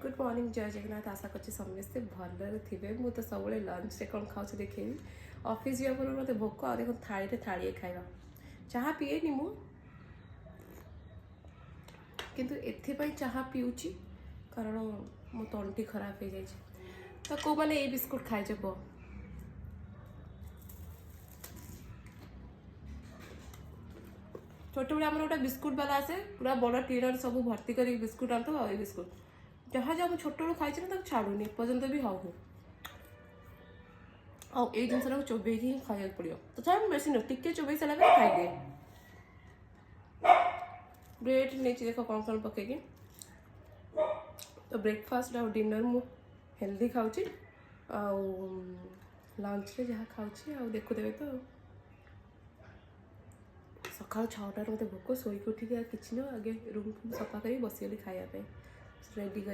Good morning जय जगन्नाथ आशा करছি ସମସ୍ତେ ଭଲରେ ଥିବେ। ମୁଁ ତ ସବୁବେଳେ ଲଞ୍ଚରେ କ'ଣ ଖାଉଛି ଦେଖେଇବି। ଅଫିସ୍ ଯିବା ପୂର୍ବରୁ ମୋତେ ଭୋକ ଆଉ ଦେଖ ଥାଳିରେ ଥାଳିଏ ଖାଇବା। ଚାହା ପିଏନି ମୁଁ, କିନ୍ତୁ ଏଥିପାଇଁ ଚାହା ପିଉଛି କାରଣ ମୋ ତଣ୍ଟି ଖରାପ ହେଇଯାଇଛି। ତ କେଉଁମାନେ ଏଇ ବିସ୍କୁଟ୍ ଖାଇଛ କୁହ? ଛୋଟବେଳେ ଆମର ଗୋଟେ ବିସ୍କୁଟ୍ ବାଲା ଆସେ, ପୁରା ବଡ଼ ଟିଣରେ ସବୁ ଭର୍ତ୍ତି କରିକି ବିସ୍କୁଟ୍ ଆଣିଥିବ। ଆଉ ଏଇ ବିସ୍କୁଟ୍ ଯାହା ଯାହା ମୁଁ ଛୋଟବେଳୁ ଖାଇଛି ନା ତାକୁ ଛାଡ଼ୁନି ଏପର୍ଯ୍ୟନ୍ତ ବି ହଉ। ଆଉ ଏଇ ଜିନିଷଟାକୁ ଚୋବେଇକି ହିଁ ଖାଇବାକୁ ପଡ଼ିବ। ତଥାପି ମୁଁ ବେଶୀ ନୁହେଁ, ଟିକେ ଚୋବେଇ ସାରିଲା ପରେ ଖାଇଦିଏ। ବ୍ରେଡ୍ ନେଇଛି ଦେଖ କ'ଣ କ'ଣ ପକେଇକି। ତ ବ୍ରେକଫାଷ୍ଟ ଆଉ ଡିନର ମୁଁ ହେଲ୍ଦି ଖାଉଛି, ଆଉ ଲଞ୍ଚରେ ଯାହା ଖାଉଛି ଆଉ ଦେଖୁଦେବେ ତ। ସକାଳ 6ଟାରୁ ମୋତେ ଭୋକ, ଶୋଇକି ଉଠିକି ଆଉ କିଛି ନୁହଁ, ଆଗେ ରୁମ୍ ସଫା କରି ବସିଗଲି ଖାଇବା ପାଇଁ ରେଡ଼ି କରି।